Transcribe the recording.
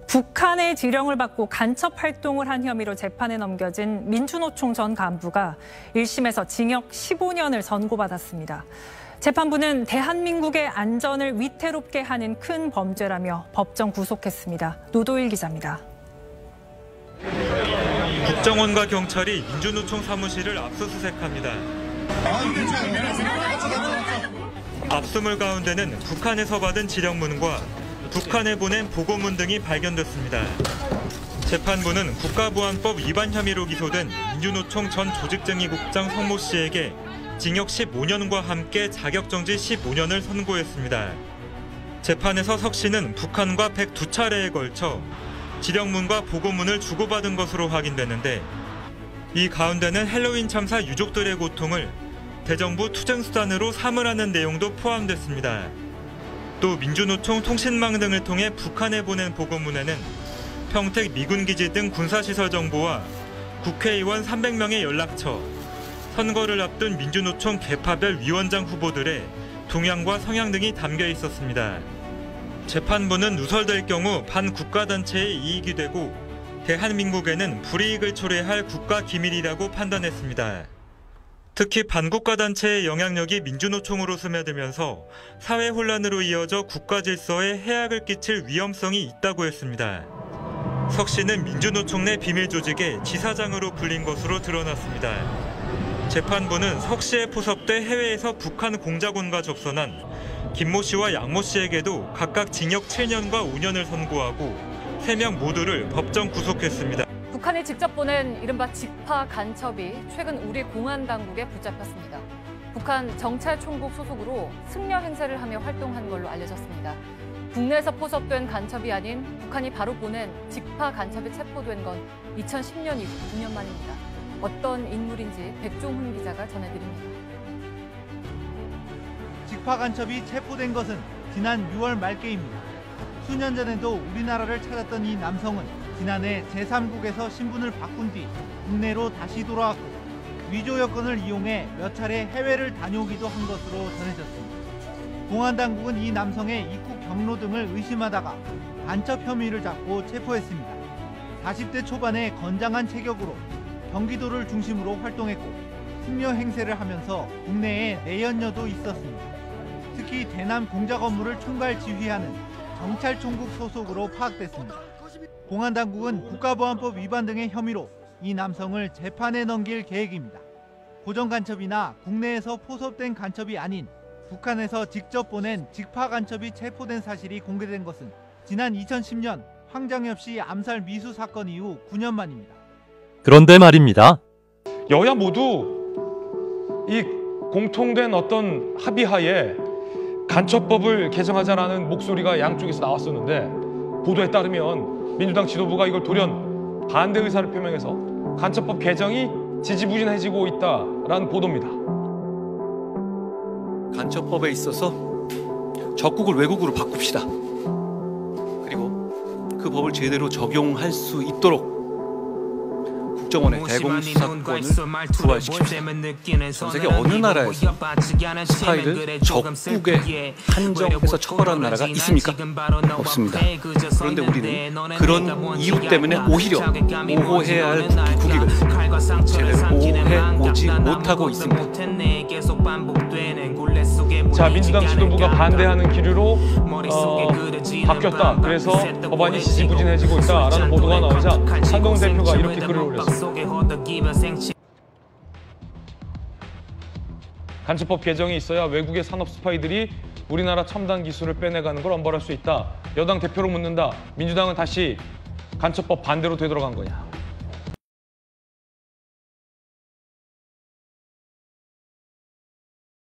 북한의 지령을 받고 간첩 활동을 한 혐의로 재판에 넘겨진 민주노총 전 간부가 1심에서 징역 15년을 선고받았습니다. 재판부는 대한민국의 안전을 위태롭게 하는 큰 범죄라며 법정 구속했습니다. 노도일 기자입니다. 국정원과 경찰이 민주노총 사무실을 압수수색합니다. 압수물 가운데는 북한에서 받은 지령문과 북한에 보낸 보고문 등이 발견됐습니다. 재판부는 국가보안법 위반 혐의로 기소된 민주노총 전 조직정의국장 성모 씨에게 징역 15년과 함께 자격정지 15년을 선고했습니다. 재판에서 석 씨는 북한과 102차례에 걸쳐 지령문과 보고문을 주고받은 것으로 확인되는데, 이 가운데는 헬로윈 참사 유족들의 고통을 대정부 투쟁수단으로 삼으라는 내용도 포함됐습니다. 또 민주노총 통신망 등을 통해 북한에 보낸 보고문에는 평택 미군기지 등 군사시설 정보와 국회의원 300명의 연락처, 선거를 앞둔 민주노총 계파별 위원장 후보들의 동향과 성향 등이 담겨 있었습니다. 재판부는 누설될 경우 반국가단체의 이익이 되고 대한민국에는 불이익을 초래할 국가기밀이라고 판단했습니다. 특히 반국가단체의 영향력이 민주노총으로 스며들면서 사회 혼란으로 이어져 국가 질서에 해악을 끼칠 위험성이 있다고 했습니다. 석 씨는 민주노총 내 비밀 조직의 지사장으로 불린 것으로 드러났습니다. 재판부는 석 씨에 포섭돼 해외에서 북한 공작원과 접선한 김모 씨와 양모 씨에게도 각각 징역 7년과 5년을 선고하고 3명 모두를 법정 구속했습니다. 북한이 직접 보낸 이른바 직파 간첩이 최근 우리 공안 당국에 붙잡혔습니다. 북한 정찰총국 소속으로 승려 행세를 하며 활동한 걸로 알려졌습니다. 국내에서 포섭된 간첩이 아닌 북한이 바로 보낸 직파 간첩이 체포된 건 2010년 이후 9년 만입니다. 어떤 인물인지 백종훈 기자가 전해드립니다. 직파 간첩이 체포된 것은 지난 6월 말께입니다. 수년 전에도 우리나라를 찾았던 이 남성은 지난해 제3국에서 신분을 바꾼 뒤 국내로 다시 돌아왔고 위조 여권을 이용해 몇 차례 해외를 다녀오기도 한 것으로 전해졌습니다. 공안 당국은 이 남성의 입국 경로 등을 의심하다가 간첩 혐의를 잡고 체포했습니다. 40대 초반의 건장한 체격으로 경기도를 중심으로 활동했고 승려 행세를 하면서 국내에 내연녀도 있었습니다. 특히 대남 공작 업무를 총괄 지휘하는 정찰총국 소속으로 파악됐습니다. 공안 당국은 국가보안법 위반 등의 혐의로 이 남성을 재판에 넘길 계획입니다. 고정 간첩이나 국내에서 포섭된 간첩이 아닌 북한에서 직접 보낸 직파 간첩이 체포된 사실이 공개된 것은 지난 2010년 황장엽 씨 암살 미수 사건 이후 9년 만입니다. 그런데 말입니다. 여야 모두 이 공통된 어떤 합의하에 간첩법을 개정하자라는 목소리가 양쪽에서 나왔었는데, 보도에 따르면 민주당 지도부가 이걸 돌연 반대 의사를 표명해서 간첩법 개정이 지지부진해지고 있다라는 보도입니다. 간첩법에 있어서 적국을 외국으로 바꿉시다. 그리고 그 법을 제대로 적용할 수 있도록 국정원의 대공수사권을 부활시킵시다. 전 세계 어느 나라에서 스파이를 적국에 한정해서 처벌하는 나라가 있습니까? 없습니다. 그런데 우리는 그런 이유 때문에 오히려 보호해야 할 국익을 제대로 보호해오지 못하고 있습니다. 자, 민주당 지도부가 반대하는 기류로 바뀌었다. 그래서 법안이 지지부진해지고 있다라는 보도가 나오자 한동훈 대표가 이렇게 글을 올렸습니다. 간첩법 개정이 있어야 외국의 산업 스파이들이 우리나라 첨단 기술을 빼내가는 걸 엄벌할 수 있다. 여당 대표로 묻는다. 민주당은 다시 간첩법 반대로 되돌아간 거냐.